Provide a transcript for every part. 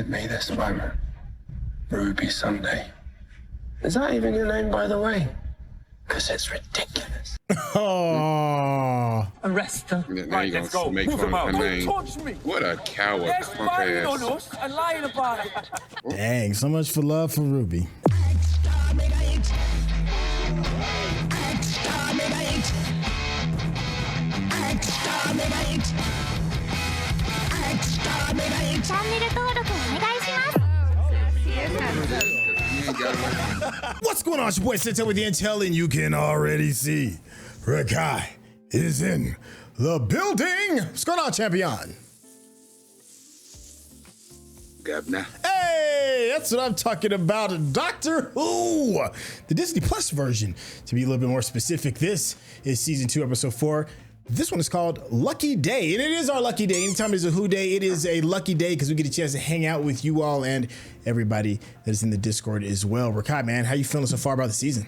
gifted me this one, Ruby Sunday. Is that even your name, by the way? Because it's ridiculous. Oh. Arrest them. Right, let's go. Make fun of her name. Don't touch me. What a coward. They're spying on us and lying about it. Dang, so much for love for Ruby. What's going on? It's your boy Sethu with the intel, and you can already see Redgrave is in the building. What's going on, champion? Governor. Hey, that's what I'm talking about. Doctor Who, the Disney Plus version. To be a little bit more specific, this is season 2, episode 4. This one is called Lucky Day, and it is our lucky day. Anytime there's a Who day, it is a lucky day because we get a chance to hang out with you all and everybody that is in the Discord as well. Rakai, man, how you feeling so far about the season?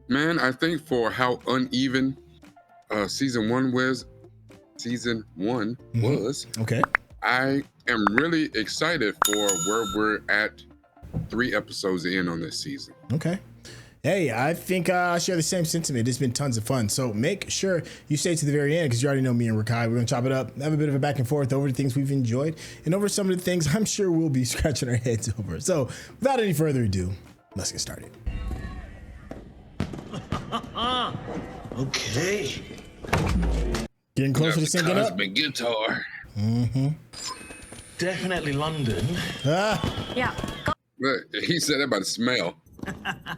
Man, I think for how uneven season one was, Okay. I am really excited for where we're at 3 episodes in on this season. Okay. Hey, I think I share the same sentiment. It's been tons of fun. So make sure you stay to the very end because you already know me and Rakai. We're going to chop it up, have a bit of a back and forth over the things we've enjoyed and over some of the things I'm sure we'll be scratching our heads over. So without any further ado, let's get started. Okay. Getting closer to syncing up. Cosmic guitar. Mm-hmm. Definitely London. Yeah. But he said that about the smell.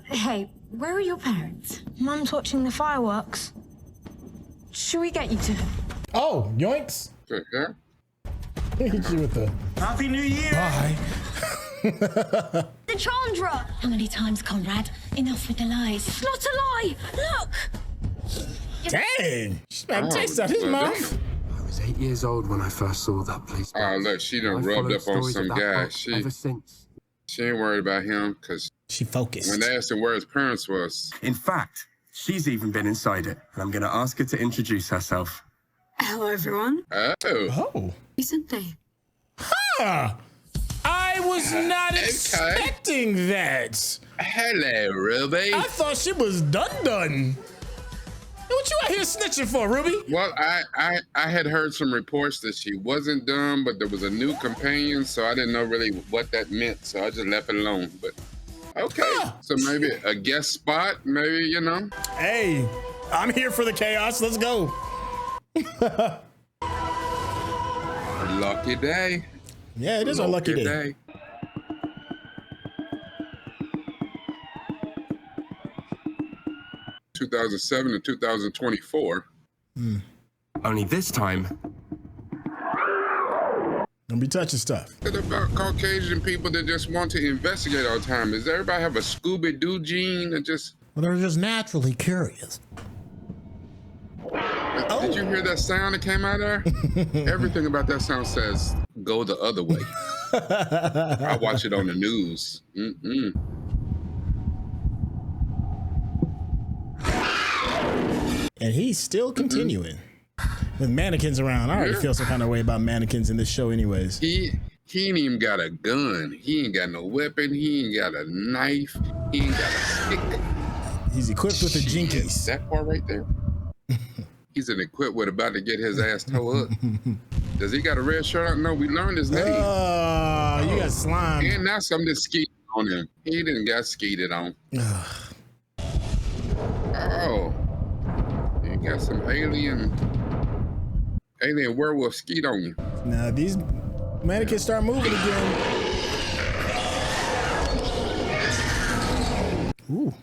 Hey, where are your parents? Mum's watching the fireworks. Should we get you to them? Oh, yoinks. Yeah. Hit you with the Happy New Year. bye. The Chandra! How many times, Conrad? Enough with the lies. It's not a lie! Look! Dang. She smacked taste out his mouth. I was 8 years old when I first saw that place. Oh, look, she done I rubbed followed up on stories some of that guy. book ever since. She ain't worried about him because She focused. when they asked him where his parents was, In fact, she's even been inside it, and I'm going to ask her to introduce herself. Hello, everyone. Oh. Sunday. Huh. I was not expecting that. hello, Ruby. I thought she was done. What you out here snitching for, Ruby? Well, I had heard some reports that she wasn't done, but there was a new companion, so I didn't know really what that meant, so I just left it alone. But okay, so maybe a guest spot, maybe, you know. Hey, I'm here for the chaos. Let's go. Lucky day. Yeah, it is our lucky day. 2007 to 2024. Only this time, Don't be touching stuff. It's about Caucasian people that just want to investigate all the time. Does everybody have a Scooby-Doo gene that just... Well, they're just naturally curious. Did you hear that sound that came out of there? Everything about that sound says, go the other way. I watch it on the news. And he's still continuing with mannequins around. I already feel some kind of way about mannequins in this show anyways. He ain't even got a gun. He ain't got no weapon. He ain't got a knife. He ain't got a stick. He's equipped with the jinkies. That part right there. He's an equipped with about to get his ass towed up. Does he got a red shirt on? No, we learned his name. Oh, you got slime. And now something skeeted on him. He didn't got skeeted on. Oh. You got some alien werewolf skeet on you. Now these mannequins start moving again. Ooh.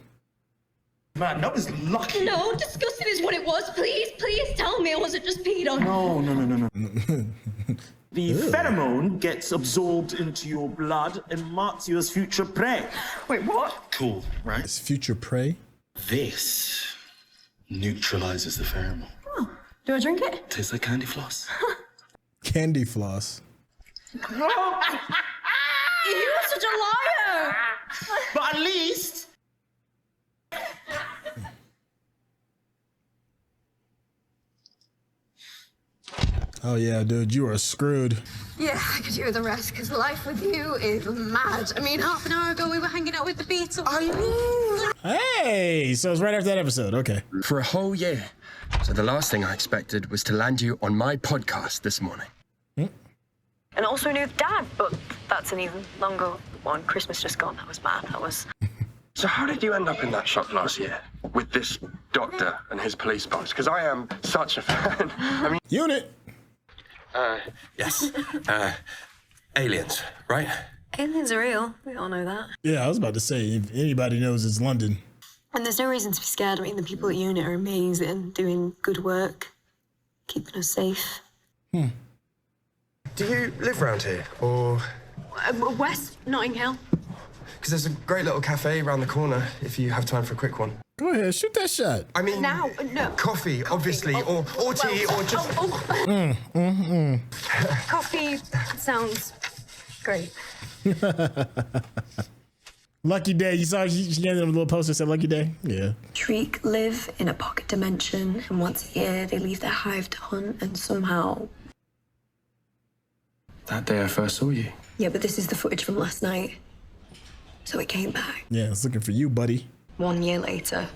Man, that was lucky. No, disgusting is what it was. Please tell me I wasn't just peed on. No. The pheromone gets absorbed into your blood and marks you as future prey. Wait, what? Cool, right? It's future prey. This neutralizes the pheromone. Oh, do I drink it? Tastes like candy floss. Candy floss. You're such a liar. But at least... Oh yeah, dude, you are screwed. Yeah, I could hear the rest, because life with you is mad. I mean, half an hour ago we were hanging out with the Beatles. Hey, so it's right after that episode. Okay. For a whole year. So the last thing I expected was to land you on my podcast this morning. And also knew Dad, but that's an even longer one. Christmas just gone. That was mad. That was... So how did you end up in that shop last year with this doctor and his police boss? Because I am such a fan. I mean... Unit. Yes. Aliens, right? Aliens are real. We all know that. Yeah, I was about to say, if anybody knows, it's London. And there's no reason to be scared. I mean, the people at UNIT are amazing, doing good work, keeping us safe. Do you live around here, or...? West Notting Hill. Because there's a great little cafe around the corner, if you have time for a quick one. Go ahead, shoot that shot. I mean... Now, no. Coffee, obviously, or tea, or just... Coffee sounds great. Lucky Day. You saw she handed him a little poster that said Lucky Day? Yeah. Shriek live in a pocket dimension, and once a year they leave their hive to hunt, and somehow... That day I first saw you. Yeah, but this is the footage from last night. So it came back. Yeah, it's looking for you, buddy. 1 year later,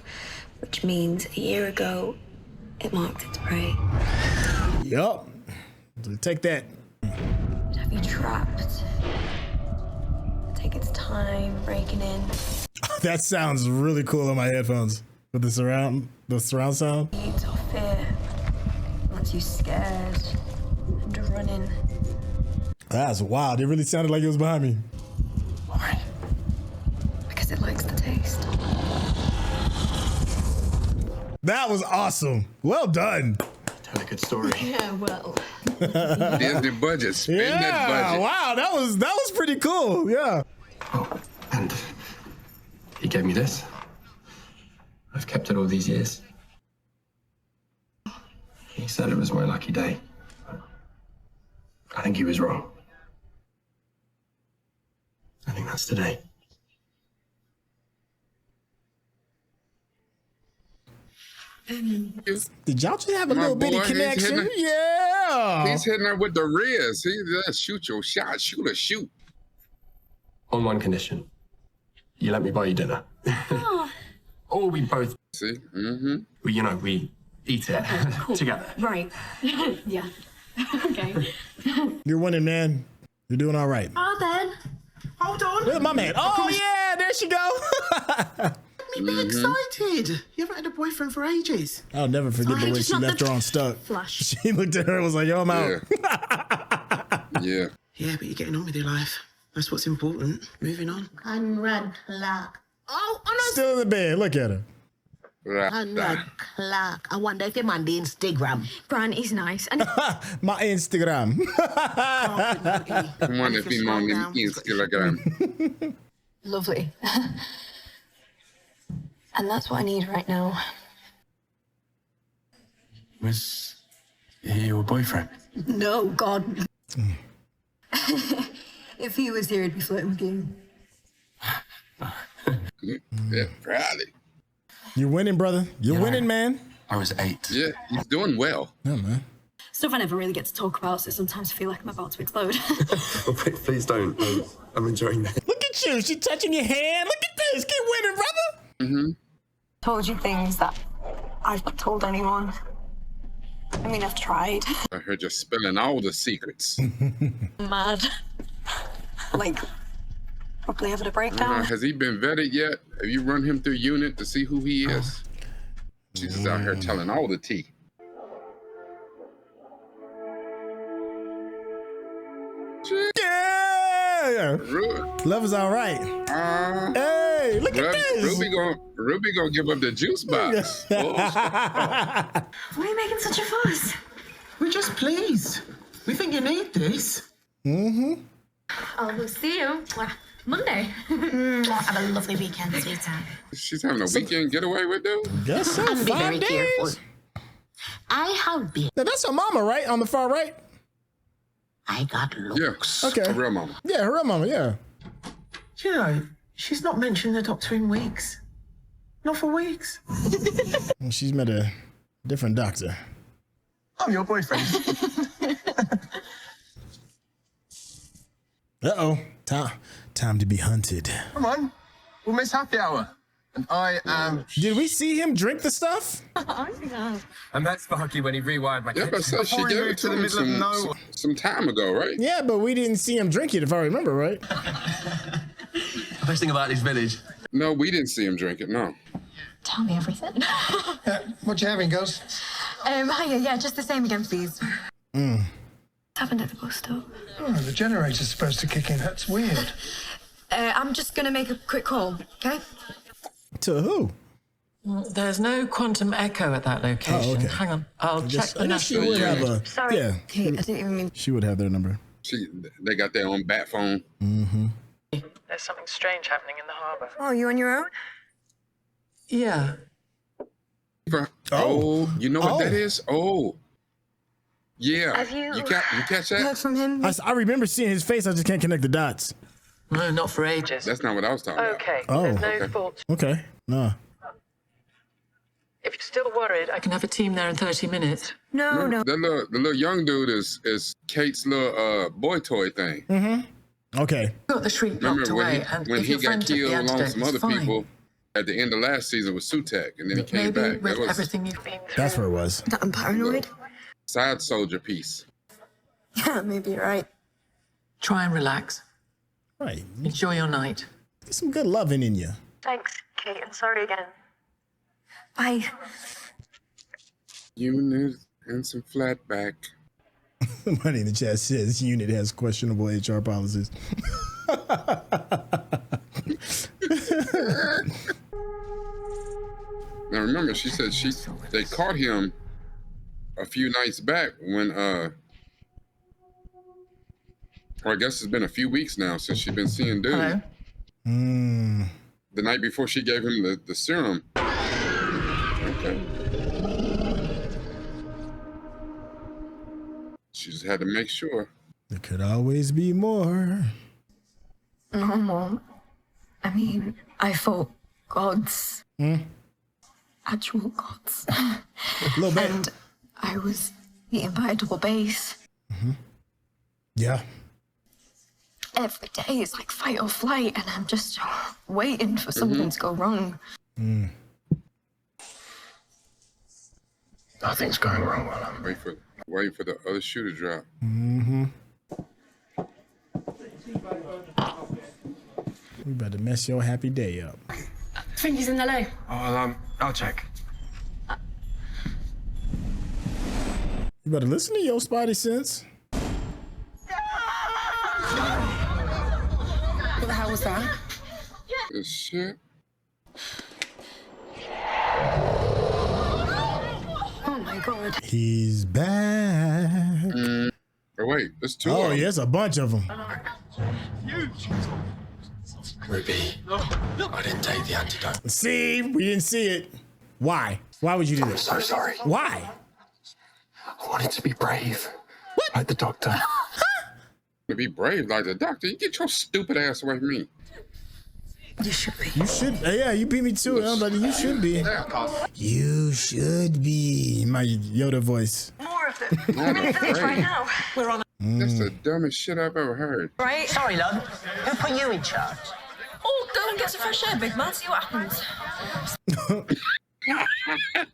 which means a year ago, it marked its prey. Yup. Take that. Have you trapped? Take its time breaking in. That sounds really cool on my headphones. With the surround sound. Feeds off fear. Once you scared and running. That's wild. It really sounded like it was behind me. Why? Because it likes the taste. That was awesome. Well done. Tell a good story. Yeah, well. Disney budget. Spend that budget. Wow, that was pretty cool. Yeah. Oh, and he gave me this. I've kept it all these years. He said it was my lucky day. I think he was wrong. I think that's today. Did y'all just have a little bitty connection? Yeah. He's hitting her with the Riz. He just shoot your shot. Shoot. On one condition. You let me buy you dinner. Or we both... See? Mm-hmm. We eat it together. Right. Yeah. Okay. You're winning, man. You're doing all right. Oh, then. Hold on. Where's my man? Oh, yeah, there she go. Me be excited. You haven't had a boyfriend for ages. I'll never forget the way she left her on stuck. Flush. She looked at her and was like, yo, I'm out. Yeah. Yeah, but you're getting on with your life. That's what's important. Moving on. Conrad Clark. Oh, no. Still in the bed. Look at her. Conrad Clark. I wonder if you're on the Instagram. Brian, he's nice. And My Instagram. I wonder if he's on them Instagram. Lovely. And that's what I need right now. Was he your boyfriend? No, God. If he was here, he'd be flirting with you. Yeah, proudly. You're winning, brother. You're winning, man. I was 8. Yeah, he's doing well. Yeah, man. Stuff I never really get to talk about, so sometimes I feel like I'm about to explode. Oh, please don't. I'm enjoying that. Look at you. She touching your hand. Look at this. Keep winning, brother. Mm-hmm. Told you things that I've not told anyone. I mean, I've tried. I heard you spilling all the secrets. Mad. Like, probably having a breakdown. Has he been vetted yet? Have you run him through unit to see who he is? She's just out here telling all the tea. Yeah. Love is all right. Hey, look at this. Ruby gonna give up the juice box. why are you making such a fuss? We're just pleased. We think you need this. Oh, we'll see you Monday. Have a lovely weekend, sweetheart. She's having a weekend getaway with them? Guess so. And be very 5 days. careful. I have been. Now, that's her mama, right? On the far right? I got looks. Yeah. Okay. A real mama. Yeah, her real mama, yeah. You know, she's not mentioned the doctor in weeks. Not for weeks. Well, she's met a different doctor. I'm your boyfriend. Uh-oh. Time to be hunted. Come on, we'll miss happy hour. And I am... Did we see him drink the stuff? And that's Sparky when he rewired my Yeah, but so she Before he gave moved it to to the him middle of nowhere. some time ago, right? Yeah, but we didn't see him drink it, if I remember right. The best thing about this village. No, we didn't see him drink it, no. Tell me everything. What you having, girls? Hiya, yeah, just the same again, please. What happened at the bus stop? Oh, the generator's supposed to kick in. That's weird. I'm just gonna make a quick call, okay? To who? There's no quantum echo at that location. Oh, okay. Hang on, I'll check the she national would have unit. a. Sorry. Yeah, Kate, I didn't even mean... she would have their number. They got their own bat phone. Mm-hmm. There's something strange happening in the harbour. Oh, you on your own? Yeah. Oh, you know what that is? Oh, yeah. Have you catch that? heard from him? I remember seeing his face. I just can't connect the dots. No, not for ages. That's not what I was talking about. Okay, Oh. there's no Okay. fault. Okay. No. If you're still worried, I can have a team there in 30 minutes. No, no. The little young dude is Kate's little boy toy thing. Mm-hmm. Okay. Got the shriek Remember locked away, and when if he your friend got took the killed along antidote, some it's other fine. people at the end of last season with Sutek, and then he came Maybe back. with That was everything you've been through. That's where it was. That I'm paranoid? side soldier piece. Yeah, maybe you're right. Try and relax. Right. Enjoy your night. Get some good loving in you. Thanks, Kate, and sorry again. Bye. Unit and some flatback. Somebody in the chat says unit has questionable HR policies. Now remember, she said they caught him a few nights back when or I guess it's been a few weeks now since she's been seeing dude. Hello? The night before she gave him the serum. Okay. She just had to make sure. There could always be more. No, Mom. I mean, I fought gods. Actual gods. A little bit. And I was eaten by a double base. Yeah. Every day it's like fight or flight, and I'm just waiting for something to go wrong. Nothing's going wrong while I'm Waiting for the other shoe to drop. We about to mess your happy day up. I think he's in the loo. I'll check. You better listen to your spidey sense. What the hell was that? This shit. Oh my god. He's back. Oh wait, there's two. Oh, of them. yeah, it's a bunch of them. Ruby, I didn't take the antidote. See, we didn't see it. Why? Why would you do I'm this? so sorry. Why? I wanted to be brave. Like the doctor. To be brave like the doctor. You get your stupid ass away from me. You should be. You should. Yeah, you beat me to it. I'm like, you should be. You should be. My Yoda voice. More of them. Not We're in the village afraid. right now. We're on. That's the dumbest shit I've ever heard. Right? Sorry, love. Who put you in charge? Oh, go and get some fresh air, big man. See what happens.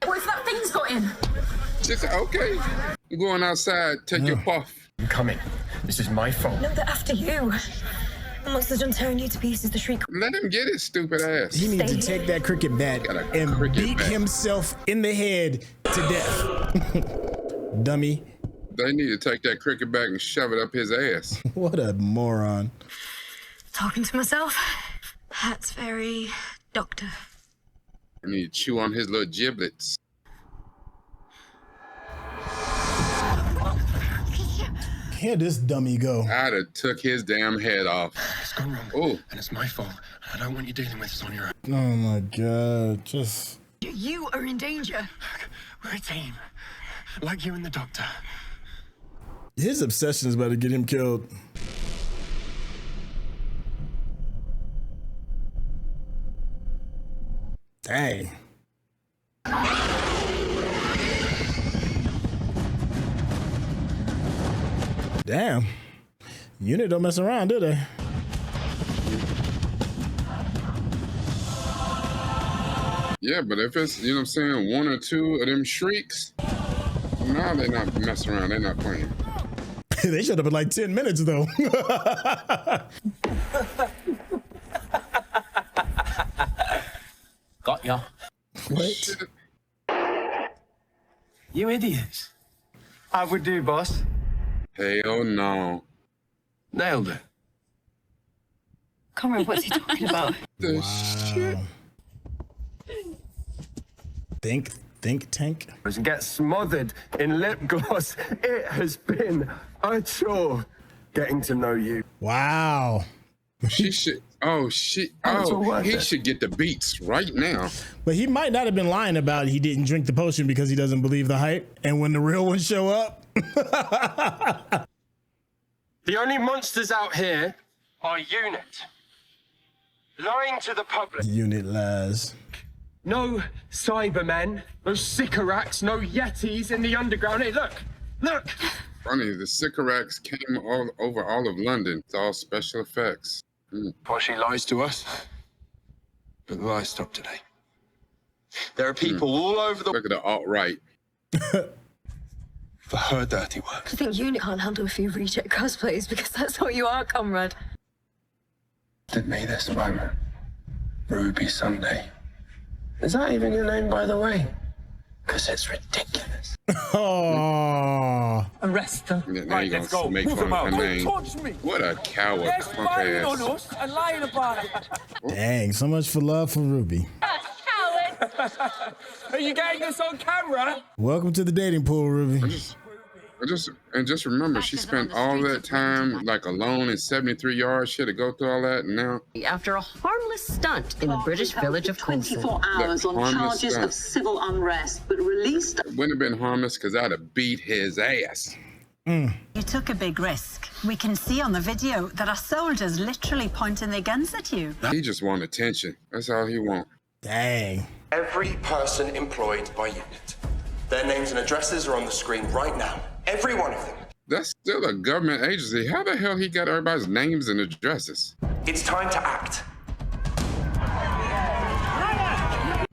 What if that thing's got in? Just okay. I'm going outside. Take your puff. I'm coming. This is my fault. No, they're after you. And once they're done tearing you to pieces, the shriek. Let him get his stupid ass. He needs to take that cricket bat Got a and cricket beat bat. himself in the head to death. Dummy. They need to take that cricket back and shove it up his ass. What a moron. Talking to myself? That's very doctor. I need to chew on his little giblets. Here this dummy go. I'd have took his damn head off. It's gone wrong. Oh. And it's my fault. I don't want you dealing with this on your own. Oh my god. Just. You are in danger. We're a team. Like you and the doctor. His obsession is about to get him killed. Dang. Damn. Unit don't mess around, do they? Yeah, but if it's, you know what I'm saying, one or two of them shrieks, no, they're not messing around. They're not playing. They showed up in like 10 minutes, though. Got ya. What? You idiots. How we do, boss? Hell no. Nailed it. Conrad, what's he talking about? The shit. Think tank. And get smothered in lip gloss. It has been a chore getting to know you. Wow. She should. Oh, he should get the beats right now. But he might not have been lying about he didn't drink the potion because he doesn't believe the hype. And when the real ones show up. The only monsters out here are Unit. Lying to the public. Unit lies. No Cybermen, no Sycorax, no Yetis in the underground. Hey, look! Funny, the Sycorax came all over all of London. It's all special effects. Well, she lies to us. But the lies stop today. There are people all over the... Look at the alt-right. For her dirty work. I think Unit can't handle a few reject cosplays because that's what you are, Conrad. Did me this moment. Ruby Sunday. Is that even your name, by the way? Because it's ridiculous. Oh. Arrest them. Yeah, now you're gonna make fun of her name. What a coward. Spying on us and lying about it. Dang, so much for love for Ruby. Are you getting us on camera? Welcome to the dating pool, Ruby. Just remember, she spent all that time like alone in 73 yards. She had to go through all that, and now after a harmless stunt in the British village of Quincy. 24 hours on charges of civil unrest, but released. Wouldn't have been harmless because I'd have beat his ass. You took a big risk. We can see on the video that our soldiers literally pointing their guns at you. He just want attention. That's all he want. Dang. Every person employed by Unit. Their names and addresses are on the screen right now. Every one of them. That's still a government agency. How the hell he got everybody's names and addresses? It's time to act.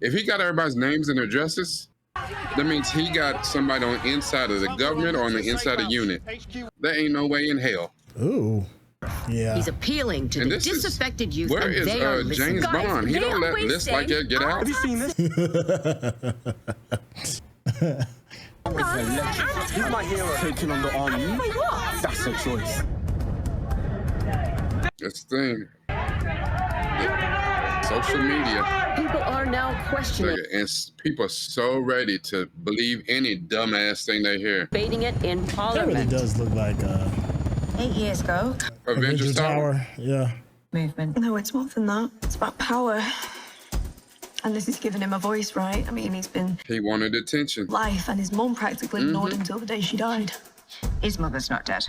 If he got everybody's names and addresses, that means he got somebody on the inside of the government or on the inside of Unit. There ain't no way in hell. Ooh. Yeah. He's appealing to the disaffected youth. Where and is they are James Bond? He don't let lists like that get out. Have you seen this? He's my hero. Taking on the army. That's a choice. That's the thing. Yeah. Social media. People are now questioning. And people are so ready to believe any dumbass thing they hear. Debating it in That Parliament. really does look like 8 years ago. Avengers Tower. Yeah. Movement. No, it's more than that. It's about power. And this is giving him a voice, right? I mean, He wanted attention. life, and his mum practically ignored him until the day she died. His mother's not dead.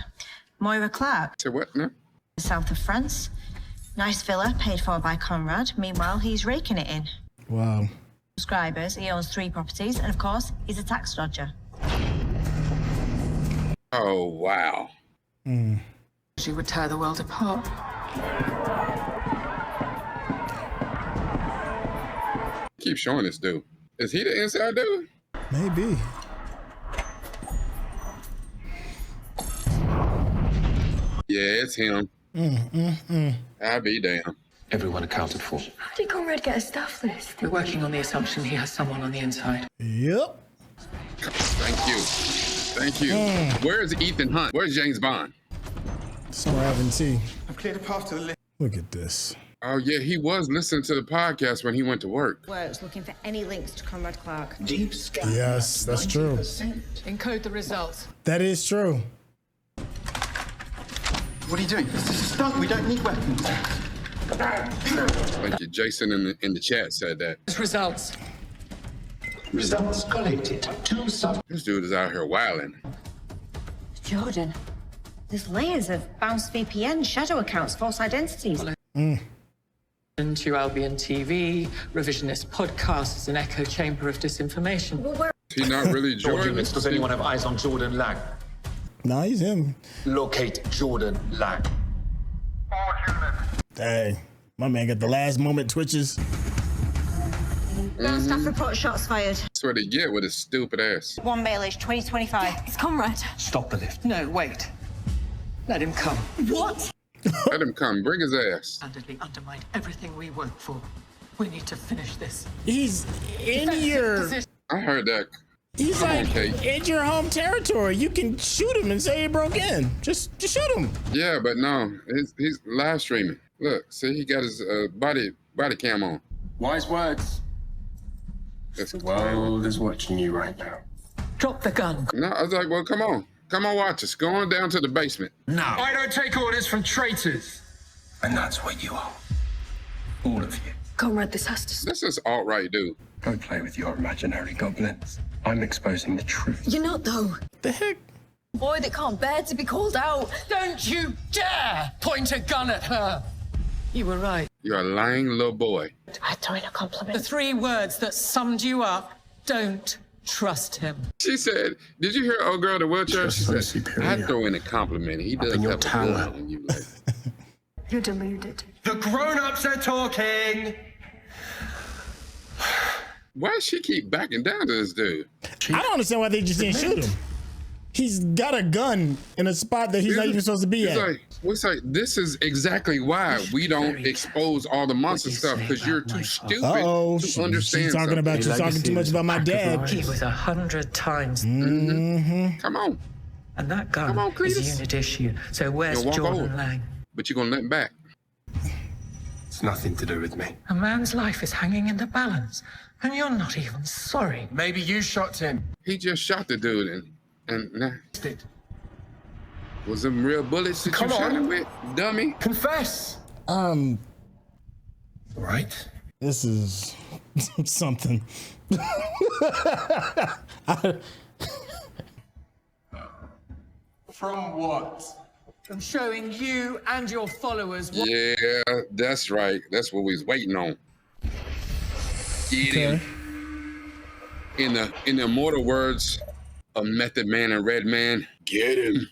Moira Clark. To what now? The south of France. Nice villa paid for by Conrad. Meanwhile, he's raking it in. Wow. Subscribers, he owns 3 properties, and of course, he's a tax dodger. Oh, wow. She would tear the world apart. Keep showing this dude. Is he the inside dude? Maybe. Yeah, it's him. I'll be damned. Everyone accounted for. How did Conrad get a staff list? We're working on the assumption he has someone on the inside. Yep. Thank you. Thank you. Where is Ethan Hunt? Where's James Bond? Still having tea. I've cleared a path to the list. Look at this. Oh, yeah, he was listening to the podcast when he went to work. Works looking for any links to Conrad Clark. Deep scan. Yes, that's true. Encode the results. That is true. What are you doing? This is a stunt. We don't need weapons. Thank you. Jason in the chat said that. Results. Results collected. 2 sub. This dude is out here wilding. Jordan, there's layers of bounced VPN, shadow accounts, false identities. Into Albion TV, revisionist podcasts, an echo chamber of disinformation. He not really All Jordan. units, does anyone have eyes on Jordan Lang? Nah, he's him. Locate Jordan Lang. Dang, my man got the last moment twitches. Staff report shots fired. That's what they get with his stupid ass. 1 Baelish, 2025. It's Conrad. Stop the lift. No, wait. Let him come. What? Let him come. Bring his ass. Handedly undermined everything we work for. We need to finish this. He's in your. I heard that. He's Come like on, Kate. in your home territory. You can shoot him and say he broke in. Just shoot him. Yeah, but no, he's live streaming. Look, see, he got his body cam on. Wise words. That's The world is watching you right now. Drop the gun. No, I was like, well, come on, watch us. Go on down to the basement. No. I don't take orders from traitors. And that's what you are. All of you. Conrad, this has to stop. This is alt-right dude. Don't play with your imaginary goblins. I'm exposing the truth. You're not, though. The heck? Boy that can't bear to be called out. Don't you dare point a gun at her. You were right. You're a lying little boy. I throw in a compliment. The 3 words that summed you up. Don't trust him. She said, did you hear old girl in the wheelchair? She Just said, superior. I throw in a compliment. He does in your have a tower. gun on you. Like, You're deluded. The grown-ups are talking. why does she keep backing down to this dude? I don't understand why they just didn't shoot him. He's got a gun in a spot that he's not even supposed to be at. It's like, this is exactly why we don't expose all the monster stuff, because you're too stupid to understand. She's talking about you talking too much about my dad. He was 100 times. Come on. And that gun Come on, is Cletus. unit issue. So where's You'll walk Jordan over. Lang? But you're going to let him back. It's nothing to do with me. A man's life is hanging in the balance, and you're not even sorry. Maybe you shot him. He just shot the dude and nah. Was them real bullets that Come you shot on. him with, dummy? Confess. Right? This is something. From what? From showing you and your followers what... Yeah, that's right. That's what we was waiting on. Get him. In the immortal words of Method Man and Red Man, get him.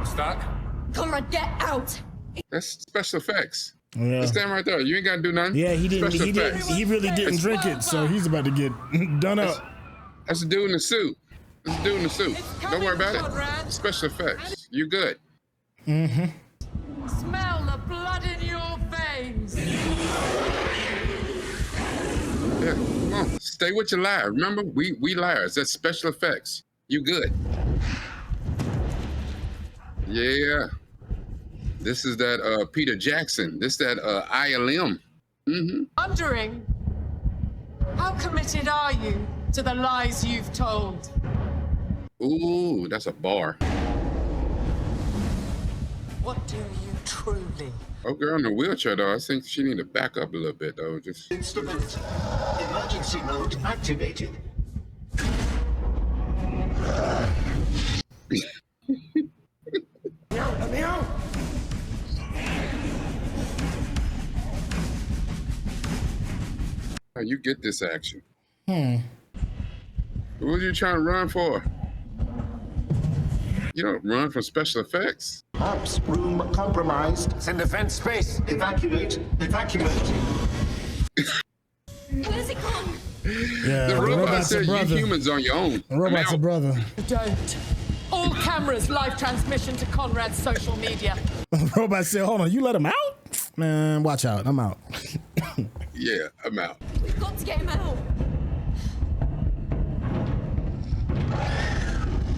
Stuck? Conrad, get out! That's special effects. Yeah. Just stand right there. You ain't gotta do nothing. Yeah, he didn't. Special He didn't. effects. He really didn't drink it, so he's about to get done up. That's the dude in the suit. That's the dude in the suit. Don't worry about it. Special effects. You good. Smell the blood in your veins. Yeah, come on. Stay with your lie. Remember, we liars. That's special effects. You good. Yeah. This is that Peter Jackson. This that ILM. Wondering, how committed are you to the lies you've told? Ooh, that's a bar. What do you truly? Oh, girl in the wheelchair, though. I think she need to back up a little bit, though. Just. Instability. Emergency mode activated. Let me out. Oh, you get this action. What are you trying to run for? You don't run from special effects. Ops room compromised. It's in defense space. Evacuate. Evacuate. Where's it gone? Yeah, The robot said you brother. humans on your own. The robot's a brother. Don't. All cameras, live transmission to Conrad's social media. The robot said, "Hold on, you let him out? Man, watch out. I'm out." Yeah, I'm out. We've got to get him out.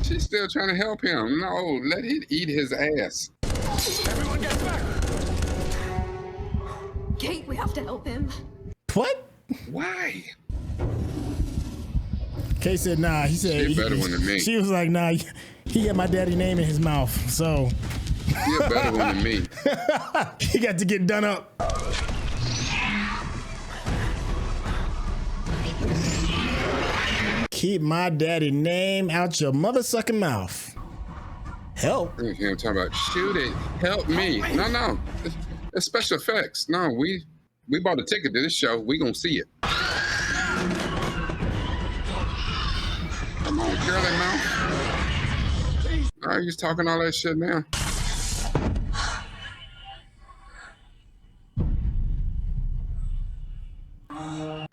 She's still trying to help him. No, let him eat his ass. Everyone get back. Kate, we have to help him. What? Why? Kay said, "Nah." He said, She a better one than me. She was like, "Nah." He got my daddy's name in his mouth, so You're a better one than me. he got to get done up. Keep my daddy name out your mother sucking mouth. Help. I'm talking about shoot it. Help me. No. It's special effects. No, we bought a ticket to this show. We gonna see it. Are you talking all that shit now?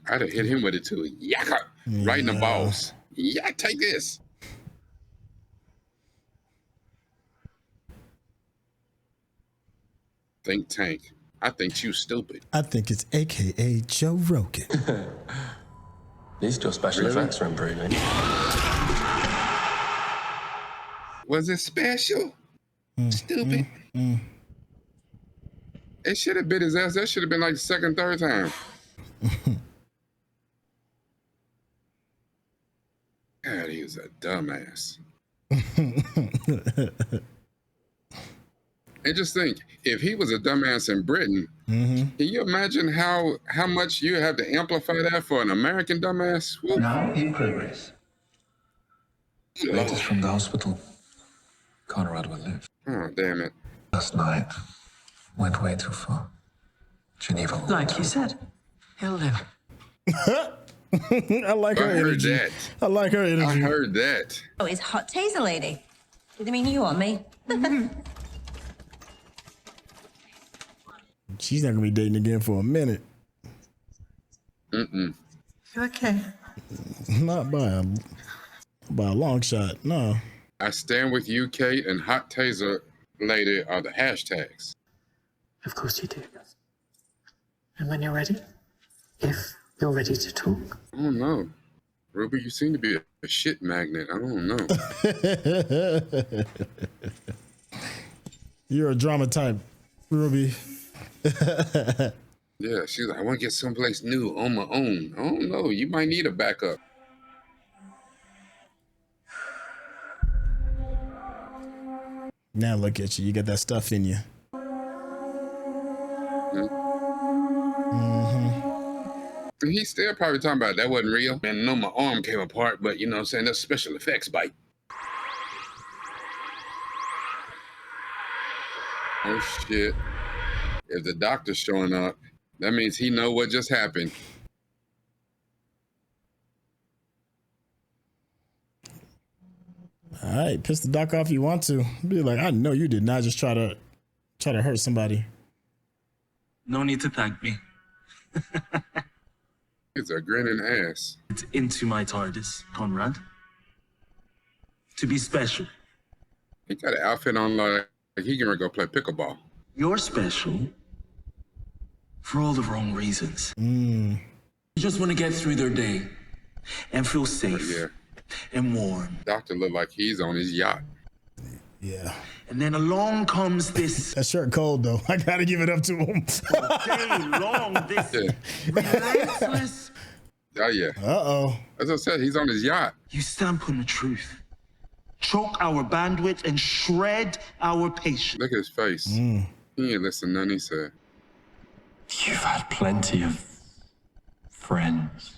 I'd have hit him with it too. Yaka! Right in the balls. Yeah, take this. Think tank. I think you stupid. I think it's AKA Joe Rogan. At least your special effects are improving. Was it special? Stupid. It should have bit his ass. That should have been like the second, third time. God, he was a dumbass. And just think, if he was a dumbass in Britain, can you imagine how much you have to amplify that for an American dumbass? Woo. Now in progress. Latest from the hospital. Conrad will live. Oh, damn it. Last night went way too far. Geneva. Like you said, he'll live. I like her energy. That. I like her energy. I heard that. Oh, it's hot taser lady. Did they mean you or me? She's not gonna be dating again for a minute. You okay? Not by a long shot. No. I stand with you, Kate, and hot taser lady are the hashtags. Of course you do. And when you're ready, if you're ready to talk. I don't know. Ruby, you seem to be a shit magnet. I don't know. You're a drama type, Ruby. Yeah, she's like, I want to get someplace new on my own. I don't know. You might need a backup. Now look at you. You got that stuff in you. He's still probably talking about that wasn't real. And no, my arm came apart, but you know what I'm saying? That's special effects bite. Oh shit. If the doctor's showing up, that means he know what just happened. All right, piss the doc off if you want to. Be like, I know you did not just try to hurt somebody. No need to thank me. It's a grinning ass. It's into my TARDIS, Conrad. To be special. He got an outfit on like he gonna go play pickleball. You're special for all the wrong reasons. You just want to get through their day and feel safe and warm. Doctor look like he's on his yacht. Yeah. And then along comes this. That shirt cold though. I gotta give it up to him. Day long, this relentless. Oh yeah. Uh-oh. As I said, he's on his yacht. You stamp on the truth. Choke our bandwidth and shred our patience. Look at his face. He ain't listen to nothing he said. You've had plenty of friends.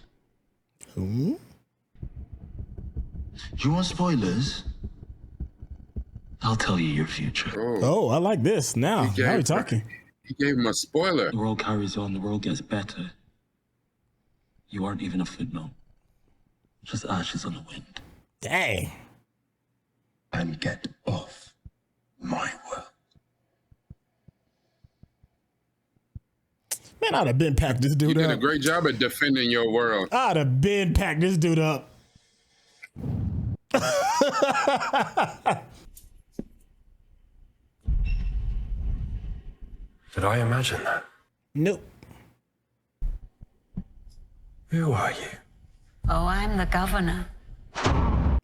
Who? You want spoilers? I'll tell you your future. Oh, I like this. Now we're talking. He gave him a spoiler. The world carries on. The world gets better. You aren't even a footnote. Just ashes on the wind. Dang. And get off my world. Man, I'd have been packed this dude You up. did a great job at defending your world. I'd have been packed this dude up. Did I imagine that? Nope. Who are you? Oh, I'm the governor.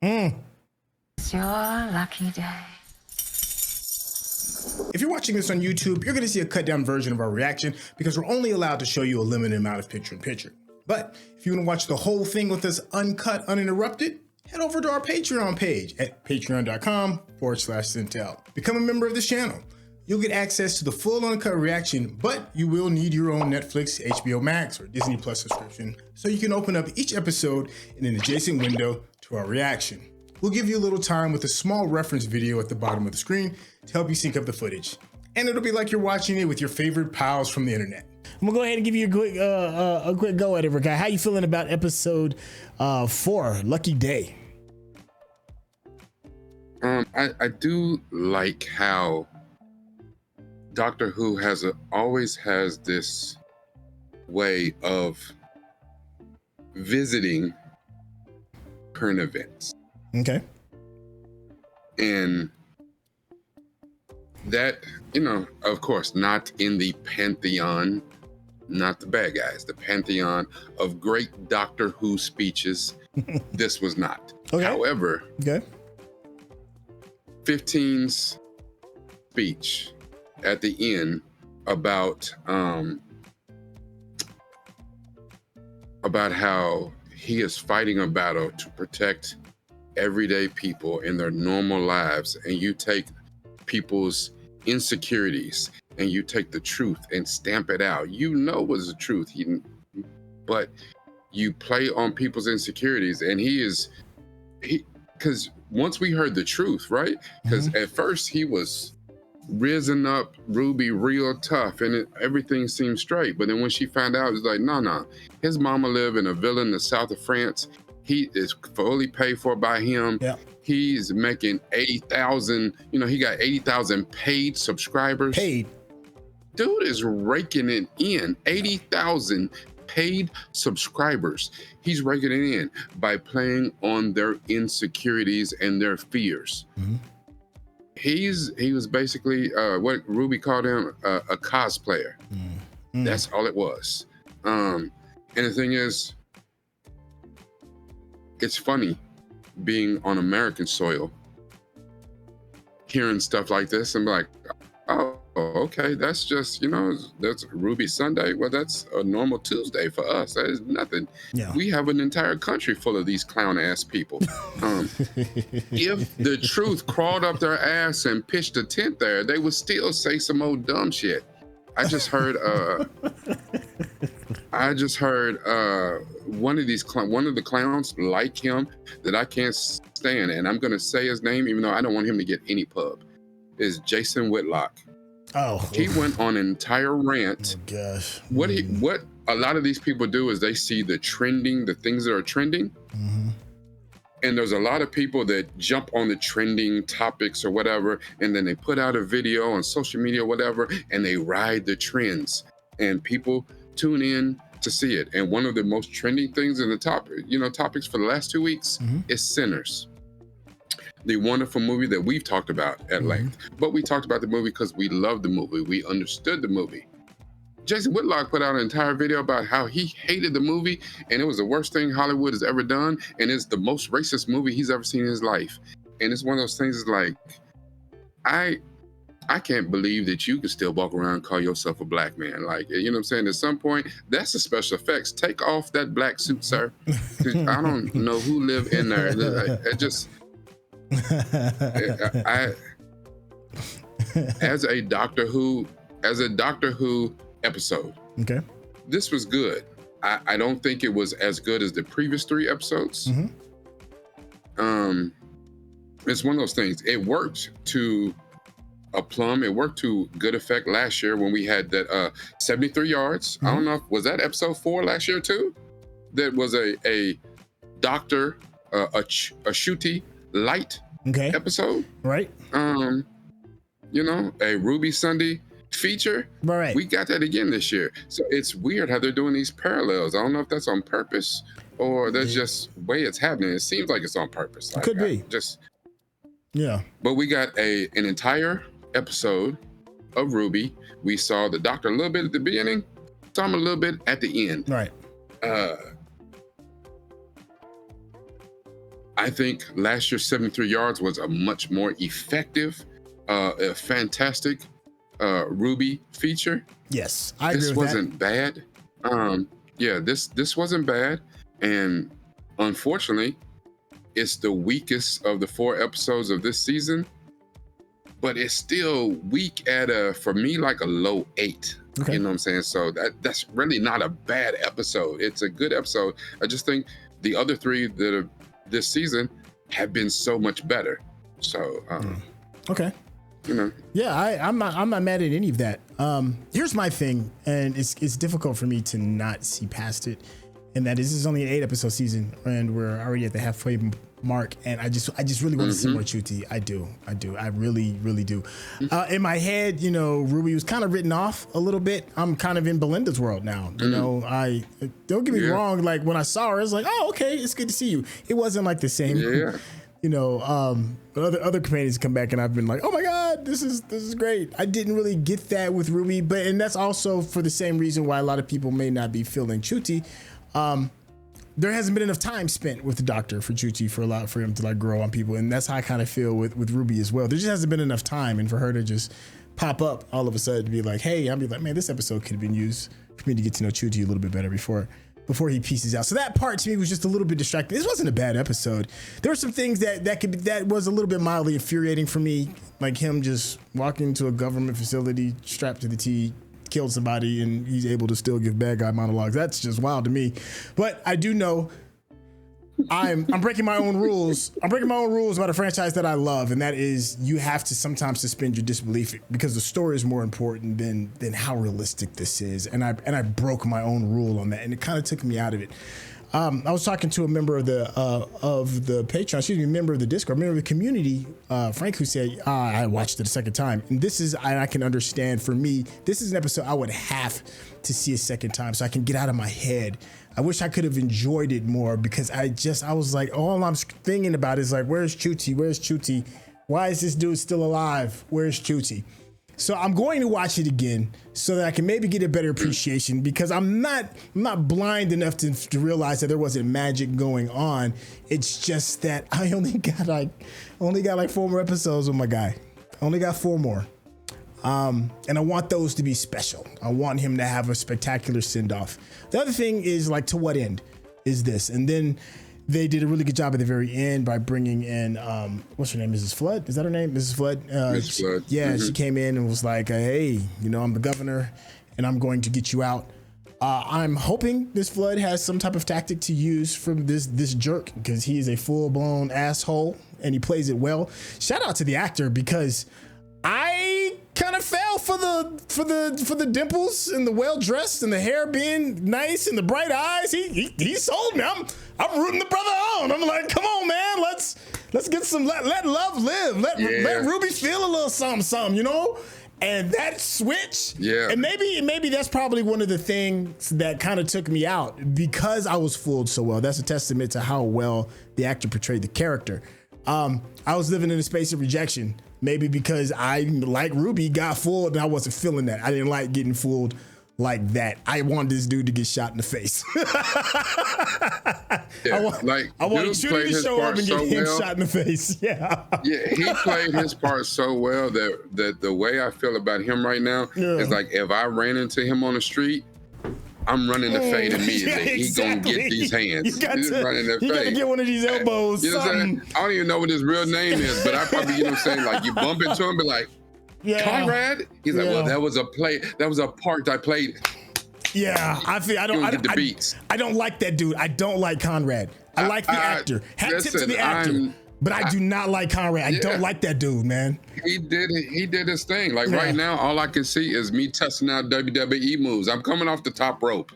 It's your lucky day. If you're watching this on YouTube, you're going to see a cut down version of our reaction because we're only allowed to show you a limited amount of picture-in-picture. But if you want to watch the whole thing with us uncut, uninterrupted, head over to our Patreon page at patreon.com/Centel. Become a member of this channel. You'll get access to the full uncut reaction, but you will need your own Netflix, HBO Max, or Disney Plus subscription so you can open up each episode in an adjacent window to our reaction. We'll give you a little time with a small reference video at the bottom of the screen to help you sync up the footage. And it'll be like you're watching it with your favorite pals from the internet. I'm gonna go ahead and give you a quick go at it, Rick. How you feeling about episode 4, Lucky Day? I do like how Doctor Who always has this way of visiting current events. Okay. And that, of course, not in the pantheon, not the bad guys, the pantheon of great Doctor Who speeches. This was not. Okay. However, okay. 15's speech at the end about how he is fighting a battle to protect everyday people in their normal lives, and you take people's insecurities and you take the truth and stamp it out. Was the truth, but you play on people's insecurities, and because once we heard the truth, right? Because at first he was risen up Ruby real tough and everything seemed straight, but then when she found out, it's like, no, his mama lived in a villa in the south of France. He is fully paid for by him. Yeah. He's making 80,000, he got 80,000 paid subscribers. Paid. Dude is raking it in. 80,000 paid subscribers. He's raking it in by playing on their insecurities and their fears. Mm-hmm. He was basically what Ruby called him, a cosplayer. Mm-hmm. That's all it was. And the thing is, it's funny being on American soil, hearing stuff like this and be like, oh, okay, that's just, that's Ruby Sunday. Well, that's a normal Tuesday for us. That is nothing. Yeah. We have an entire country full of these clown ass people. If the truth crawled up their ass and pitched a tent there, they would still say some old dumb shit. I just heard one of the clowns like him that I can't stand, and I'm gonna say his name even though I don't want him to get any pub, is Jason Whitlock. Oh, he went on an entire rant. Oh gosh. What a lot of these people do is they see the things that are trending. Mm-hmm. And there's a lot of people that jump on the trending topics or whatever, and then they put out a video on social media or whatever, and they ride the trends. And people tune in to see it. And one of the most trending things in the topics for the last 2 weeks is Sinners. The wonderful movie that we've talked about at length. But we talked about the movie because we loved the movie. We understood the movie. Jason Whitlock put out an entire video about how he hated the movie and it was the worst thing Hollywood has ever done, and it's the most racist movie he's ever seen in his life. And it's one of those things like, I can't believe that you can still walk around and call yourself a black man. Like, you know what I'm saying? At some point, that's the special effects. Take off that black suit, sir. I don't know who lived in there. As a Doctor Who episode, okay, this was good. I don't think it was as good as the previous 3 episodes. It's one of those things. It worked to a plumb. It worked to good effect last year when we had that 73 yards. I don't know, was that episode 4 last year too? That was a doctor, a Ncuti light episode, right? A Ruby Sunday feature. Right. We got that again this year. So it's weird how they're doing these parallels. I don't know if that's on purpose or that's just the way it's happening. It seems like it's on purpose. It could be. Yeah. But we got an entire episode of Ruby. We saw the Doctor a little bit at the beginning, saw him a little bit at the end. Right. I think last year's 73 yards was a much more effective, a fantastic Ruby feature. Yes, I agree with that. This wasn't bad. This wasn't bad, and unfortunately, it's the weakest of the 4 episodes of this season. But it's still weak at for me, like a low 8. Okay. You know what I'm saying? So that's really not a bad episode. It's a good episode. I just think the other 3 that are this season have been so much better. So okay. Yeah, I'm not mad at any of that. Here's my thing, and it's difficult for me to not see past it, and that is this is only an 8 episode season, and we're already at the halfway mark, and I just really want to see more Ncuti. I do. I really do. In my head, you know, Ruby was kind of written off a little bit. I'm kind of in Belinda's world now. You know, I don't get me wrong. Like when I saw her, it's like, oh, okay, it's good to see you. It wasn't like the same. Yeah. You know, other companions come back and I've been like, oh my God, this is great. I didn't really get that with Ruby, and that's also for the same reason why a lot of people may not be feeling Ncuti. There hasn't been enough time spent with the Doctor for Ncuti for him to like grow on people, and that's how I kind of feel with Ruby as well. There just hasn't been enough time, and for her to just pop up all of a sudden to be like, hey, I'll be like, man, this episode could have been used for me to get to know Ncuti a little bit better before he pieces out. So that part to me was just a little bit distracting. This wasn't a bad episode. There were some things that was a little bit mildly infuriating for me, like him just walking into a government facility strapped to the T, killed somebody, and he's able to still give bad guy monologues. That's just wild to me. But I do know I'm breaking my own rules. I'm breaking my own rules about a franchise that I love, and that is you have to sometimes suspend your disbelief because the story is more important than how realistic this is. And I broke my own rule on that, and it kind of took me out of it. I was talking to a member of the Patreon, member of the Discord, member of the community, Frank, who said, I watched it a second time. And I can understand, for me, this is an episode I would have to see a second time so I can get out of my head. I wish I could have enjoyed it more because I was like, all I'm thinking about is like, where's Ncuti? Where's Ncuti? Why is this dude still alive? Where's Ncuti? So I'm going to watch it again so that I can maybe get a better appreciation, because I'm not blind enough to realize that there wasn't magic going on. It's just that I only got like 4 more episodes with my guy. I only got 4 more. And I want those to be special. I want him to have a spectacular send-off. The other thing is, like, to what end is this? And then they did a really good job at the very end by bringing in, what's her name? Mrs. Flood? Is that her name? Mrs. Flood? Mrs. Flood. Yeah, she came in and was like, hey, you know, I'm the governor and I'm going to get you out. I'm hoping this Flood has some type of tactic to use from this jerk, because he is a full-blown asshole and he plays it well. Shout out to the actor, because I kind of fell for the dimples and the well dressed and the hair being nice and the bright eyes. He sold me. I'm rooting the brother on. I'm like, come on, man, let's get some let love live. Let Ruby feel a little something, you know. And that switch, and maybe that's probably one of the things that kind of took me out, because I was fooled so well. That's a testament to how well the actor portrayed the character. I was living in a space of rejection. Maybe because I, like Ruby, got fooled and I wasn't feeling that. I didn't like getting fooled like that. I wanted this dude to get shot in the face. I want Ncuti to show up and get him shot in the face. Yeah. Yeah, he played his part so well that the way I feel about him right now is like, if I ran into him on the street, I'm running the fade immediately. Yeah, exactly. He gonna get these hands. You got to get one of these elbows. You know what I'm saying? I don't even know what his real name is, but I probably, you know what I'm saying, like, you bump into him, be like, Conrad? He's like, well, that was a part I played. Yeah, I don't like that dude. I don't like Conrad. I like the actor. Hat tip to the actor. But I do not like Conrad. I don't like that dude, man. He did his thing. Like right now, all I can see is me testing out WWE moves. I'm coming off the top rope.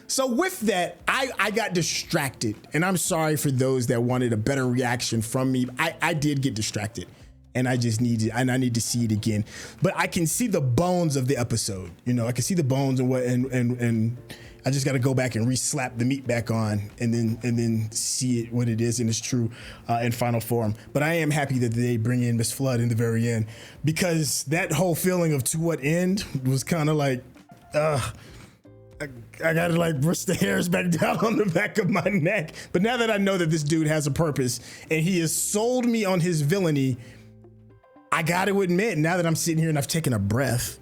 So with that, I got distracted, and I'm sorry for those that wanted a better reaction from me. I did get distracted, and I need to see it again. But I can see the bones of the episode. You know, I can see the bones and I just got to go back and re-slap the meat back on, and then see it what it is in its true and final form. But I am happy that they bring in Miss Flood in the very end, because that whole feeling of to what end was kind of like, I gotta like brush the hairs back down on the back of my neck. But now that I know that this dude has a purpose and he has sold me on his villainy, I gotta admit, now that I'm sitting here and I've taken a breath,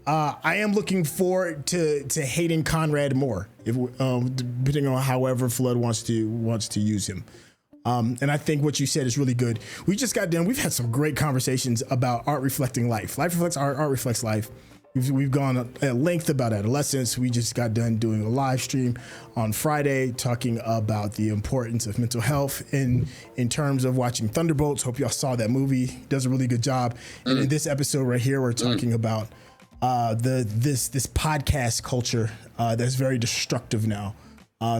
I am looking forward to hating Conrad more, depending on however Flood wants to use him. And I think what you said is really good. We just got done. We've had some great conversations about art reflecting life. Life reflects art. Art reflects life. We've gone at length about adolescence. We just got done doing a live stream on Friday talking about the importance of mental health in terms of watching Thunderbolts. Hope y'all saw that movie. Does a really good job. And in this episode right here, we're talking about this podcast culture that's very destructive now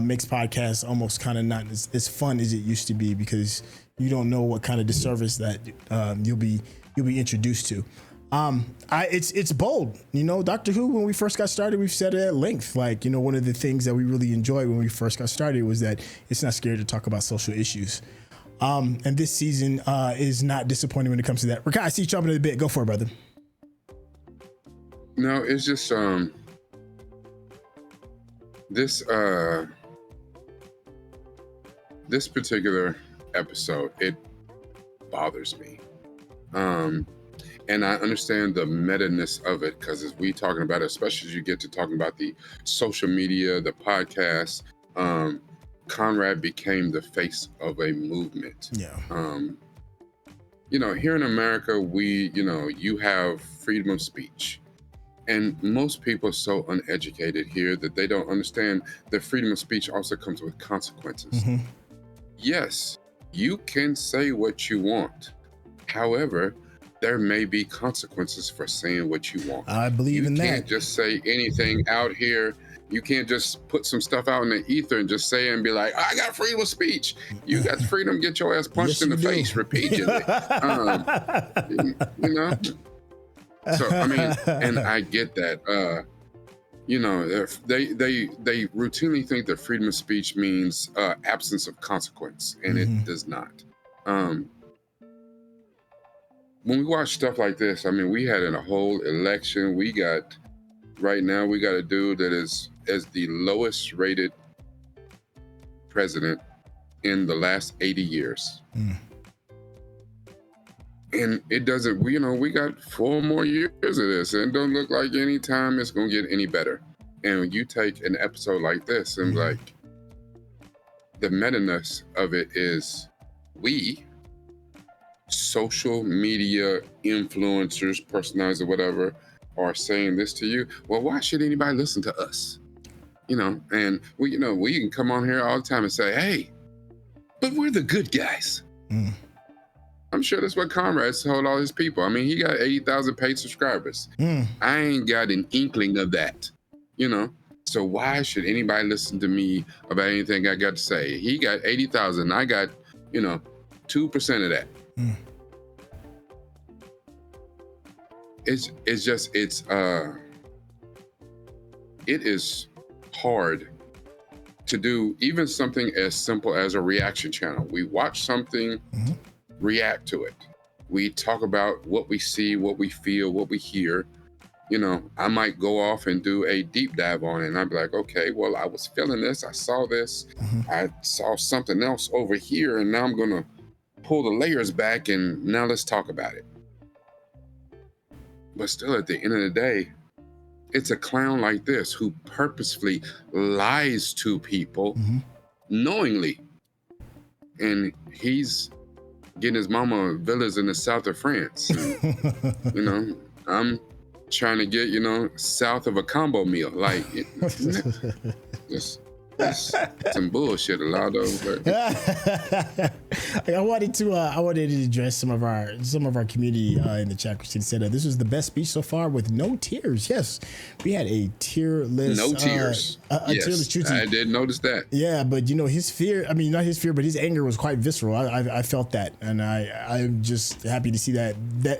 makes podcasts almost kind of not as fun as it used to be, because you don't know what kind of disservice that you'll be introduced to. It's bold, you know. Doctor Who, when we first got started, we've said it at length. Like, you know, one of the things that we really enjoyed when we first got started was that it's not scared to talk about social issues. And this season is not disappointing when it comes to that. Rakai, I see you jumping in a bit. Go for it, brother. No, it's just this particular episode, it bothers me. And I understand the meta-ness of it, because as we talking about it, especially as you get to talking about the social media, the podcast, Conrad became the face of a movement. Yeah. You know, here in America, you have freedom of speech. And most people are so uneducated here that they don't understand that freedom of speech also comes with consequences. Mm-hmm. Yes, you can say what you want. However, there may be consequences for saying what you want. I believe in that. You can't just say anything out here. You can't just put some stuff out in the ether and just say and be like, I got freedom of speech. You got the freedom to get your ass punched in the face repeatedly. You know? So, I mean, and I get that. You know, they routinely think that freedom of speech means absence of consequence, and it does not. When we watch stuff like this, I mean, we had in a whole election, right now we got a dude that is as the lowest rated president in the last 80 years. And it doesn't, we got 4 more years of this, and it don't look like any time it's gonna get any better. And when you take an episode like this and like, the meta-ness of it is social media influencers, personalities, or whatever, are saying this to you. Well, why should anybody listen to us? You know, and we can come on here all the time and say, hey, but we're the good guys. I'm sure that's what Conrad told all his people. I mean, he got 80,000 paid subscribers. I ain't got an inkling of that, you know? So why should anybody listen to me about anything I got to say? He got 80,000. I got, 2% of that. It is hard to do even something as simple as a reaction channel. We watch something, react to it. We talk about what we see, what we feel, what we hear. You know, I might go off and do a deep dive on it, and I'd be like, okay, well, I was feeling this, I saw this, I saw something else over here, and now I'm gonna pull the layers back, and now let's talk about it. But still, at the end of the day, it's a clown like this who purposefully lies to people knowingly. And he's getting his mama villas in the south of France. And, I'm trying to get, south of a combo meal. Like, that's some bullshit, Alado. I wanted to address some of our community in the chat. Christine said this was the best speech so far with no tears. Yes, we had a tear list. No tears. Yes, I did notice that. Yeah, but his fear. I mean, not his fear, but his anger was quite visceral. I felt that, and I'm just happy to see that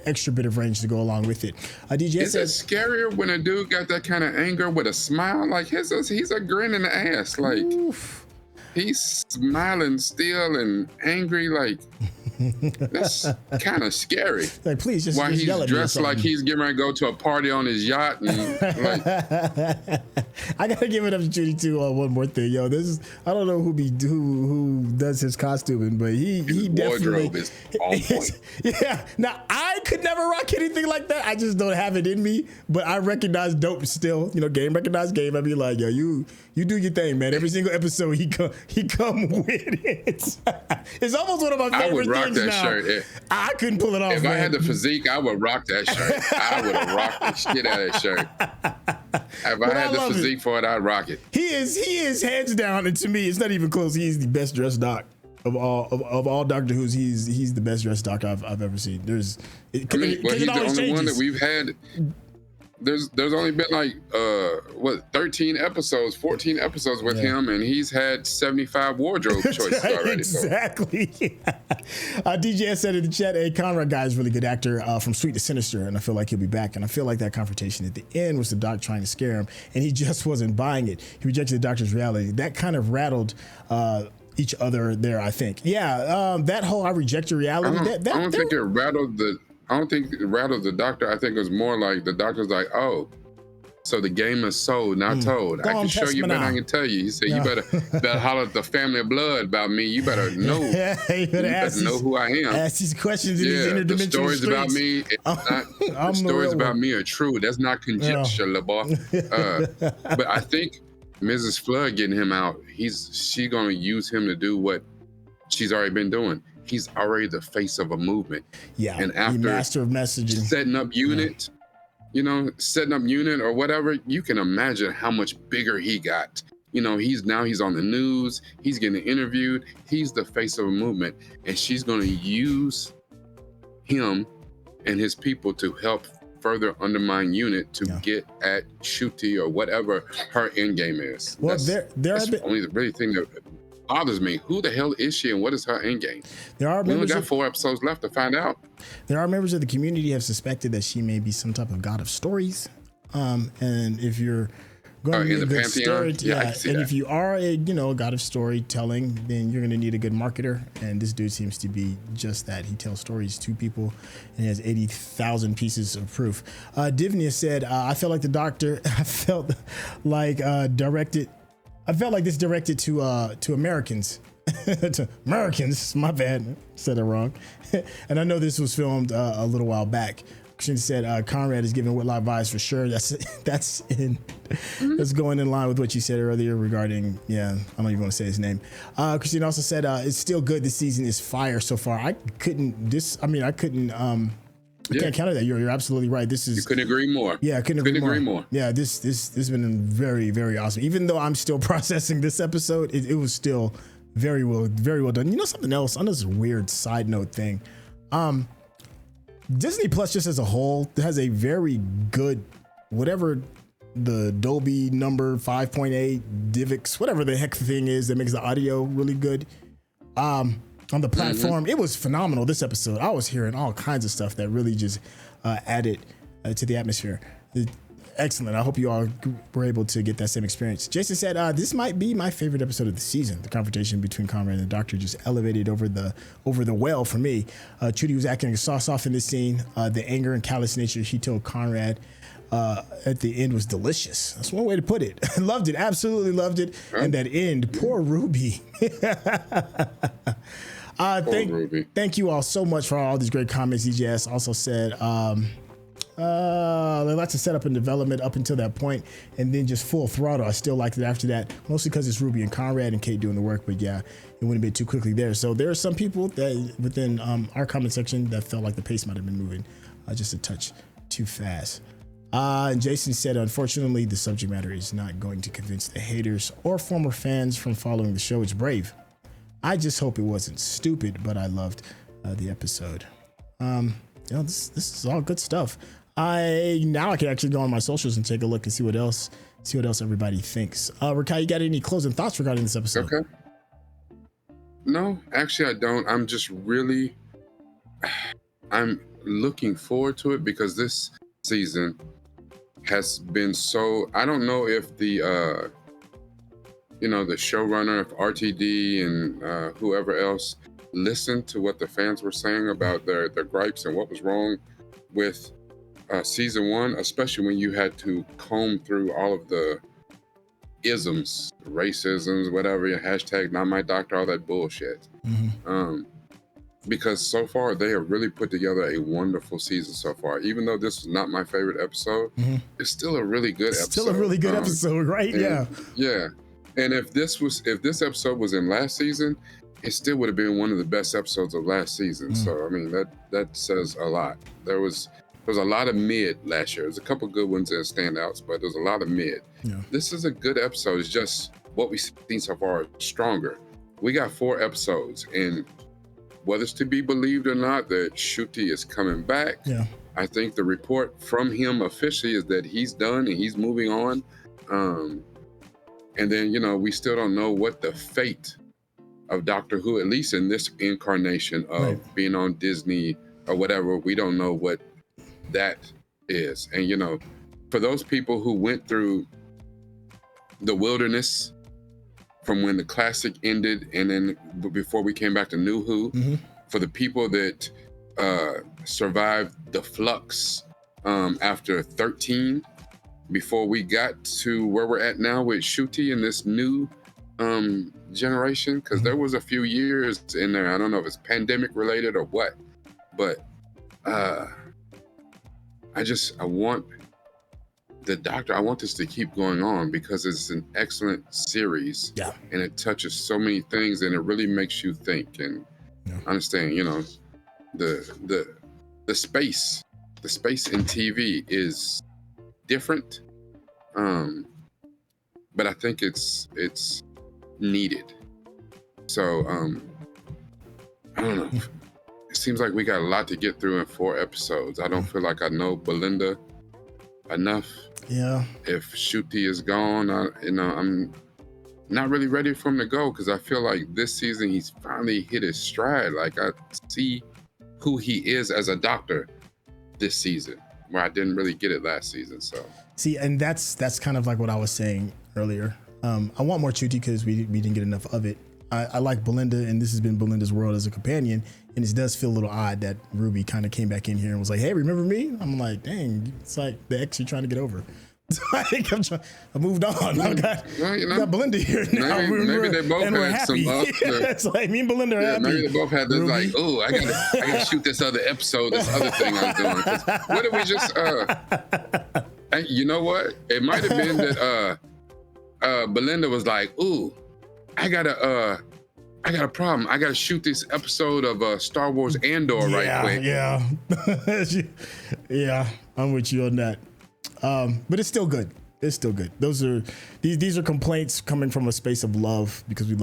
extra bit of range to go along with it. DJ is it scarier when a dude got that kind of anger with a smile? Like he's a grin in the ass. Like he's smiling still and angry. Like that's kind of scary. Like, please just he's yell at dressed me like he's getting ready to go to a party on his yacht. And, like, I gotta give it up to Judy too on one more thing, yo. This is I don't know who does his costuming, but he definitely wardrobe is on point. Yeah. Now I could never rock anything like that. I just don't have it in me. But I recognize dope still. Game recognize game. I'd be like, yo, you do your thing, man. Every single episode he come with it. It's almost one of my favorite things that now. Shirt. I couldn't pull it off. If I had the physique, I would rock that shirt. I would have rocked the shit out of that shirt. If I had the physique for it, I'd rock it. He is hands down, and to me, it's not even close. He's the best dressed doc of all Doctor Who's. He's the best dressed doc I've ever seen. The only one that we've had there's only been like 13 episodes, 14 episodes with him, and he's had 75 wardrobe choices already. Exactly. DJS said in the chat, "Hey, Conrad guy is a really good actor from Sweet to Sinister, and I feel like he'll be back." And I feel like that confrontation at the end was the doc trying to scare him, and he just wasn't buying it. He rejected the doctor's reality. That kind of rattled each other there, I think. Yeah, that whole "I reject your reality." I don't think it rattled the. I don't think it rattled the doctor. I think it was more like the doctor's like, "Oh, so the game is sold, not told. I can show you, but I can tell you." He said, "You better holler at the family of blood about me. You better know. You better know who I am. Ask these questions in these interdimensional the stories streets. about me. The stories about me are true. That's not conjecture, LeBar." But I think Mrs. Flood getting him out, she's gonna use him to do what she's already been doing. He's already the face of a movement. Yeah, and after master of messaging, setting up unit, setting up unit or whatever, you can imagine how much bigger he got. He's on the news, he's getting interviewed, he's the face of a movement, and she's going to use him and his people to help further undermine unit to get at Ncuti or whatever her end game is. Well, that's only the really thing that bothers me. Who the hell is she and what is her end game? We only got 4 episodes left to find out. There are members of the community who have suspected that she may be some type of god of stories. And if you're going to be a good story, if you are a god of storytelling, then you're going to need a good marketer. And this dude seems to be just that. He tells stories to people and has 80,000 pieces of proof. Divnia said, "I felt like the doctor. I felt like this directed to Americans." To Americans, my bad, said it wrong. And I know this was filmed a little while back. She said Conrad is giving Whitlock vibes for sure. That's going in line with what you said earlier regarding I don't even want to say his name. Christine also said it's still good. This season is fire so far. I can't counter that. You're absolutely right. You couldn't agree more. Yeah, I couldn't agree more. Yeah, this has been very, very awesome. Even though I'm still processing this episode, it was still very well done. Something else on this weird side note thing. Disney Plus just as a whole has a very good, whatever the Dolby number 5.8 DivX, whatever the heck the thing is that makes the audio really good. On the platform, It was phenomenal this episode. I was hearing all kinds of stuff that really just added to the atmosphere. Excellent. I hope you all were able to get that same experience. Jason said, "This might be my favorite episode of the season. The confrontation between Conrad and the doctor just elevated over the well for me. Ncuti was acting a sauce off in this scene. The anger and callous nature he told Conrad at the end was delicious. That's one way to put it. I loved it. Absolutely loved it. And that end, poor Ruby." Thank you all so much for all these great comments. DJS also said, they like to set up in development up until that point and then just full throttle. I still liked it after that, mostly because it's Ruby and Conrad and Kate doing the work, but it went a bit too quickly there. So there are some people that within our comment section that felt like the pace might have been moving just a touch too fast. And Jason said, "Unfortunately, the subject matter is not going to convince the haters or former fans from following the show. It's brave. I just hope it wasn't stupid, but I loved the episode." This is all good stuff. Now I can actually go on my socials and take a look and see what else everybody thinks. Rakai, you got any closing thoughts regarding this episode? Okay. No, actually I don't. I'm looking forward to it because this season has been so, I don't know if the showrunner, if RTD and whoever else listened to what the fans were saying about their gripes and what was wrong with season 1, especially when you had to comb through all of the isms, racisms, whatever, hashtag not my doctor, all that bullshit. Because so far they have really put together a wonderful season so far. Even though this is not my favorite episode, it's still a really good episode. Still a really good episode, right? Yeah. And if this episode was in last season, it still would have been one of the best episodes of last season. So I mean that says a lot. There was a lot of mid last year. There's a couple good ones and standouts, but there's a lot of mid. This is a good episode. It's just what we've seen so far is stronger. We got 4 episodes, and whether it's to be believed or not that Ncuti is coming back, I think the report from him officially is that he's done and he's moving on. And then, we still don't know what the fate of Doctor Who, at least in this incarnation of being on Disney or whatever, we don't know what that is. And, for those people who went through the wilderness from when the classic ended and then before we came back to New Who, for the people that survived the flux after 13, before we got to where we're at now with Ncuti and this new generation, because there was a few years in there, I don't know if it's pandemic related or what, but I want the Doctor, I want this to keep going on because it's an excellent series. Yeah. And it touches so many things and it really makes you think and understand, the space in TV is different. But I think it's needed. So I don't know. It seems like we got a lot to get through in 4 episodes. I don't feel like I know Belinda enough. Yeah. If Ncuti is gone, I'm not really ready for him to go because I feel like this season he's finally hit his stride. Like I see who he is as a Doctor this season, where I didn't really get it last season. So see, and that's kind of like what I was saying earlier. I want more Ncuti because we didn't get enough of it. I like Belinda, and this has been Belinda's world as a companion, and it does feel a little odd that Ruby kind of came back in here and was like, "Hey, remember me?" I'm like, "Dang, it's like the ex you're trying to get over." I moved on. I got Belinda here now. Maybe they both had some. It's like me and Belinda are happy. Maybe they both had this like, "Oh, I gotta shoot this other episode, this other thing I'm doing." 'Cause what did we just? And you know what? It might have been that Belinda was like, "Ooh, I got a problem. I gotta shoot this episode of Star Wars Andor right quick." Yeah, yeah, I'm with you on that. But it's still good. It's still good. These are complaints coming from a space of love because we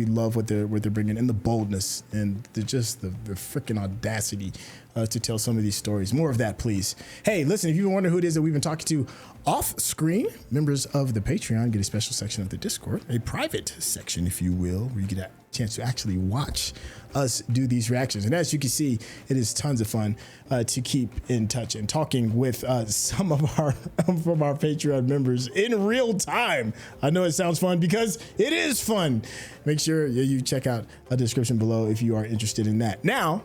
love what they're bringing and the boldness and the freaking audacity to tell some of these stories. More of that, please. Hey, listen, if you wonder who it is that we've been talking to off screen, members of the Patreon get a special section of the Discord, a private section, if you will, where you get a chance to actually watch us do these reactions. And as you can see, it is tons of fun to keep in touch and talking with some of our Patreon members in real time. I know it sounds fun because it is fun. Make sure you check out a description below if you are interested in that. Now,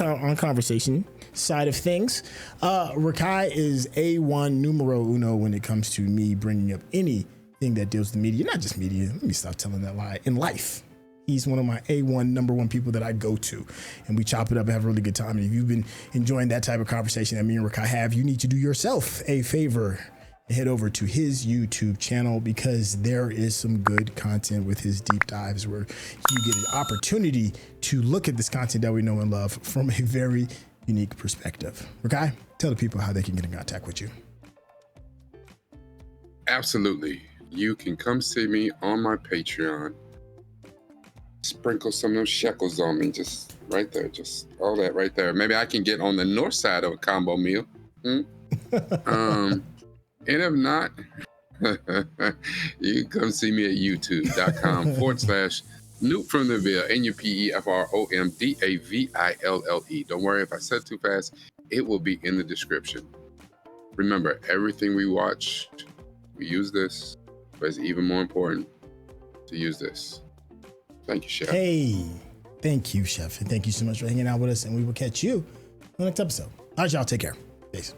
on conversation side of things, Rakai is A1 numero uno when it comes to me bringing up anything that deals with media, not just media. Let me stop telling that lie. In life, he's one of my A1 number one people that I go to, and we chop it up and have a really good time. And if you've been enjoying that type of conversation that me and Rakai have, you need to do yourself a favor and head over to his YouTube channel because there is some good content with his deep dives where you get an opportunity to look at this content that we know and love from a very unique perspective. Rakai, tell the people how they can get in contact with you. Absolutely. You can come see me on my Patreon. Sprinkle some of those shekels on me, just right there, just all that right there. Maybe I can get on the north side of a combo meal. And if not, you can come see me at youtube.com/Newt from the Ville, NUPEFROMDAVILLE. Don't worry, if I said too fast, it will be in the description. Remember, everything we watch, we use this, but it's even more important to use this. Thank you, Chef. Hey, thank you, Chef. And thank you so much for hanging out with us. And we will catch you on the next episode. All right, y'all. Take care. Peace.